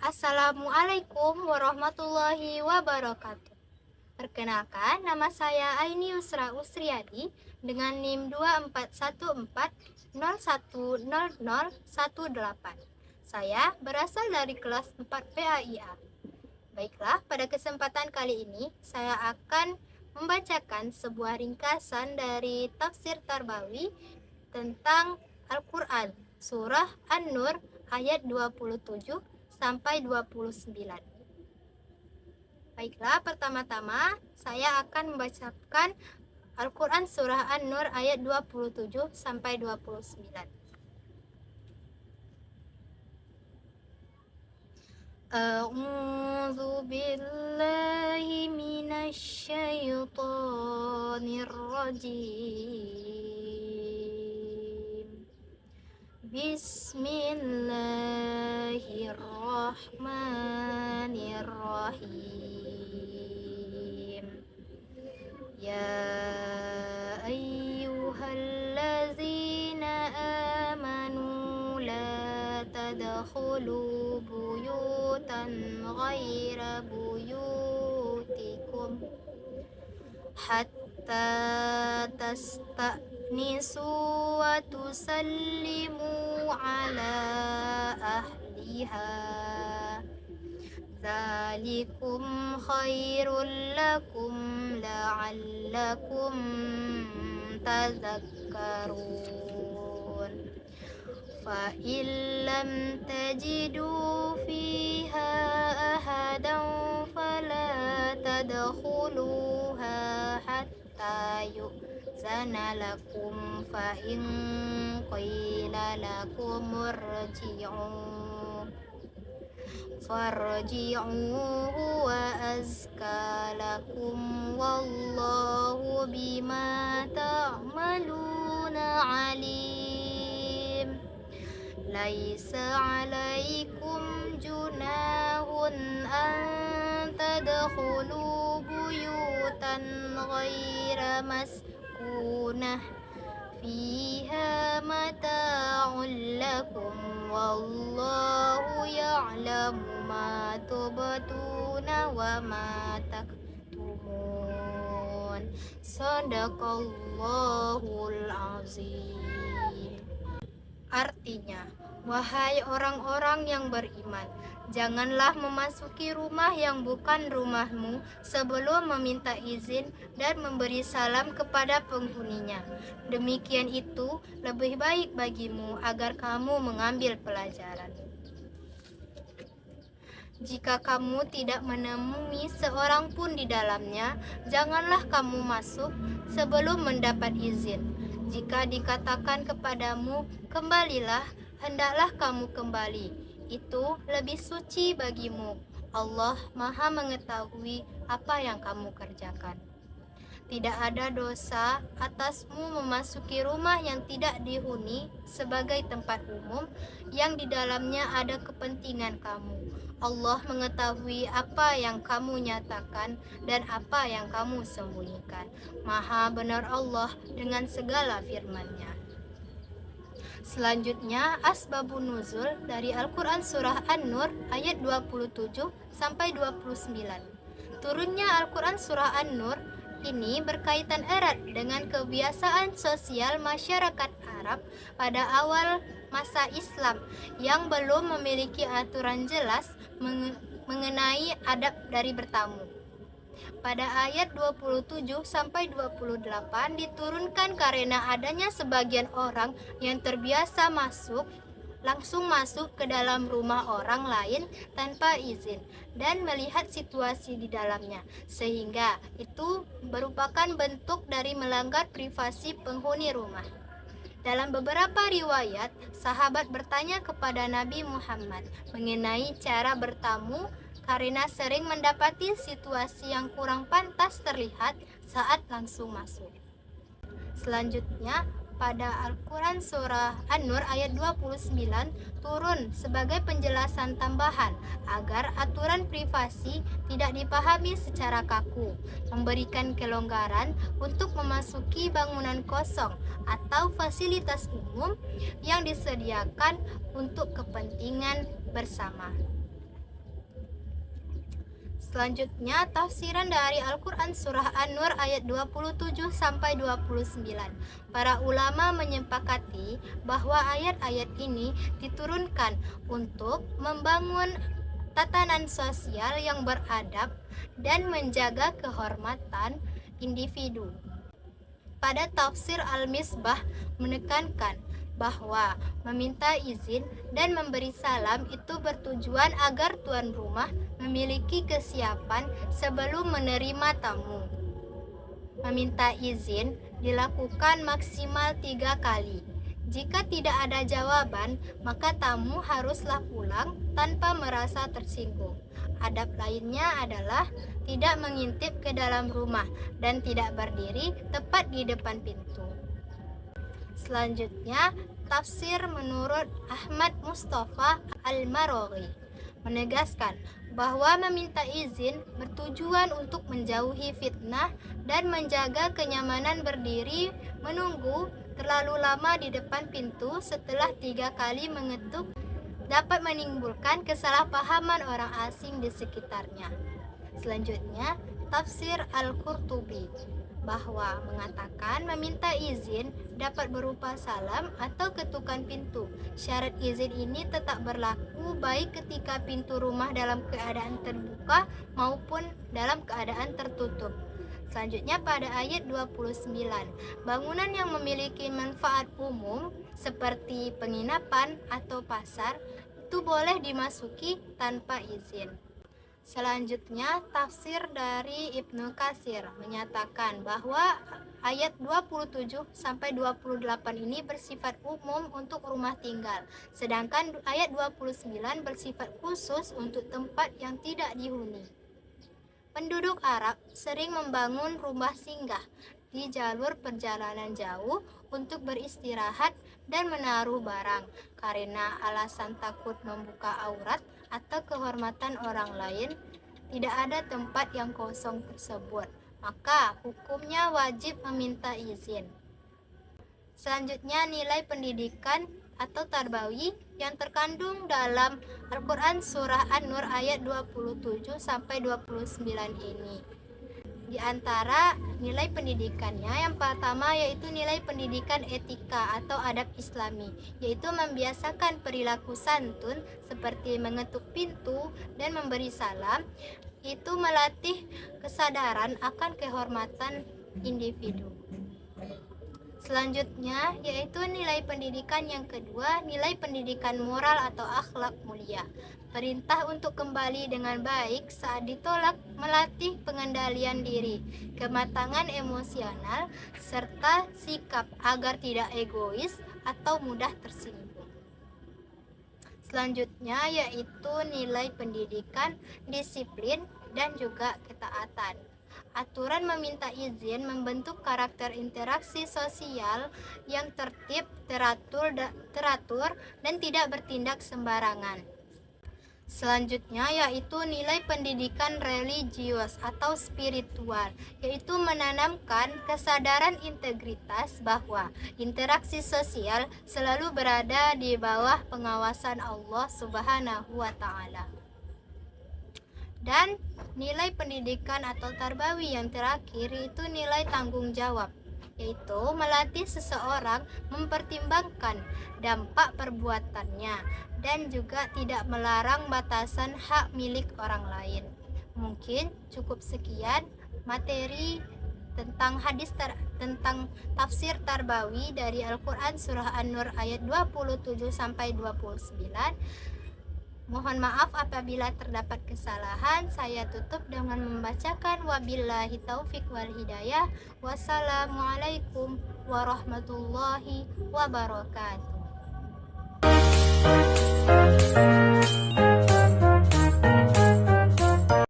Assalamualaikum warahmatullahi wabarakatuh. Perkenalkan, nama saya Aini Yusra Usriadi dengan NIM 2414010018. Saya berasal dari kelas 4 PAIA. Baiklah, pada kesempatan kali ini saya akan membacakan sebuah ringkasan dari tafsir Tarbawi tentang Al-Quran, surah An-Nur ayat 27 sampai 29. Baiklah, pertama-tama saya akan membacakan Al-Quran surah An-Nur ayat 27 sampai 29. A'udzu billahi minasy syaithanir rajim. Bismillahirrahmanirrahim. Ya ayyuhallazina amanu la tadkhulu buyutan ghaira buyutikum hatta tasta'nisu wa tusallimu ala ahliha. Dzalikum khairul lakum la'allakum tadhakkarun. Fa illam tajidu fiha ahadan fala tadkhuluha hatta yu'zana lakum fa in qila lakum farji'u wa azka lakum wallahu bima ta'maluna alim. Laisa 'alaikum junahun an tadkhulu buyutan ghaira maskunah fiha mata'un lakum wallahu ya'lamu ma tubduna wa ma taktumun. Shadaqallahul azim. Artinya, wahai orang-orang yang beriman, janganlah memasuki rumah yang bukan rumahmu sebelum meminta izin dan memberi salam kepada penghuninya. Demikian itu lebih baik bagimu agar kamu mengambil pelajaran. Jika kamu tidak menemui seorang pun di dalamnya, janganlah kamu masuk sebelum mendapat izin. Jika dikatakan kepadamu, kembalilah, hendaklah kamu kembali. Itu lebih suci bagimu. Allah Maha mengetahui apa yang kamu kerjakan. Tidak ada dosa atasmu memasuki rumah yang tidak dihuni sebagai tempat umum yang di dalamnya ada kepentingan kamu. Allah mengetahui apa yang kamu nyatakan dan apa yang kamu sembunyikan. Maha benar Allah dengan segala firman-Nya. Selanjutnya, asbabun nuzul dari Al-Quran surah An-Nur ayat 27 sampai 29. Turunnya Al-Quran surah An-Nur ini berkaitan erat dengan kebiasaan sosial masyarakat Arab pada awal masa Islam yang belum memiliki aturan jelas mengenai adab dari bertamu. Pada ayat 27 sampai 28 diturunkan karena adanya sebagian orang yang terbiasa langsung masuk ke dalam rumah orang lain tanpa izin dan melihat situasi di dalamnya, sehingga itu merupakan bentuk dari melanggar privasi penghuni rumah. Dalam beberapa riwayat, sahabat bertanya kepada Nabi Muhammad mengenai cara bertamu karena sering mendapati situasi yang kurang pantas terlihat saat langsung masuk. Selanjutnya, pada Al-Quran surah An-Nur ayat 29 turun sebagai penjelasan tambahan agar aturan privasi tidak dipahami secara kaku, memberikan kelonggaran untuk memasuki bangunan kosong atau fasilitas umum yang disediakan untuk kepentingan bersama. Selanjutnya, tafsiran dari Al-Quran Surah An-Nur ayat 27 sampai 29. Para ulama menyepakati bahwa ayat-ayat ini diturunkan untuk membangun tatanan sosial yang beradab dan menjaga kehormatan individu. Pada tafsir Al-Misbah menekankan bahwa meminta izin dan memberi salam itu bertujuan agar tuan rumah memiliki kesiapan sebelum menerima tamu. Meminta izin dilakukan maksimal 3 kali. Jika tidak ada jawaban, maka tamu haruslah pulang tanpa merasa tersinggung. Adab lainnya adalah tidak mengintip ke dalam rumah dan tidak berdiri tepat di depan pintu. Selanjutnya, tafsir menurut Ahmad Mustafa Al-Maraghi menegaskan bahwa meminta izin bertujuan untuk menjauhi fitnah dan menjaga kenyamanan berdiri menunggu terlalu lama di depan pintu setelah 3 kali mengetuk dapat menimbulkan kesalahpahaman orang asing di sekitarnya. Selanjutnya, tafsir Al-Qurtubi bahwa mengatakan meminta izin dapat berupa salam atau ketukan pintu. Syarat izin ini tetap berlaku baik ketika pintu rumah dalam keadaan terbuka maupun dalam keadaan tertutup. Selanjutnya pada ayat 29, bangunan yang memiliki manfaat umum seperti penginapan atau pasar itu boleh dimasuki tanpa izin. Selanjutnya, tafsir dari Ibnu Katsir menyatakan bahwa ayat 27 sampai 28 ini bersifat umum untuk rumah tinggal, sedangkan ayat 29 bersifat khusus untuk tempat yang tidak dihuni. Penduduk Arab sering membangun rumah singgah di jalur perjalanan jauh untuk beristirahat dan menaruh barang karena alasan takut membuka aurat atau kehormatan orang lain. Tidak ada tempat yang kosong tersebut, maka hukumnya wajib meminta izin. Selanjutnya, nilai pendidikan atau tarbawi yang terkandung dalam Al-Quran Surah An-Nur ayat 27 sampai 29 ini. Di antara nilai pendidikannya, yang pertama yaitu nilai pendidikan etika atau adab islami, yaitu membiasakan perilaku santun seperti mengetuk pintu dan memberi salam. Itu melatih kesadaran akan kehormatan individu. Selanjutnya yaitu nilai pendidikan yang kedua, nilai pendidikan moral atau akhlak mulia. Perintah untuk kembali dengan baik saat ditolak melatih pengendalian diri, kematangan emosional, serta sikap agar tidak egois atau mudah tersinggung. Selanjutnya yaitu nilai pendidikan disiplin dan juga ketaatan. Aturan meminta izin membentuk karakter interaksi sosial yang tertib, teratur dan tidak bertindak sembarangan. Selanjutnya yaitu nilai pendidikan religius atau spiritual, yaitu menanamkan kesadaran integritas bahwa interaksi sosial selalu berada di bawah pengawasan Allah Subhanahu wa Ta'ala. Dan nilai pendidikan atau tarbawi yang terakhir itu nilai tanggung jawab, yaitu melatih seseorang mempertimbangkan dampak perbuatannya dan juga tidak melarang batasan hak milik orang lain. Mungkin cukup sekian materi tentang tentang tafsir tarbawi dari Al-Quran Surah An-Nur ayat 27 sampai 29. Mohon maaf apabila terdapat kesalahan. Saya tutup dengan membacakan wabillahi taufik wal hidayah. Wassalamualaikum warahmatullahi wabarakatuh.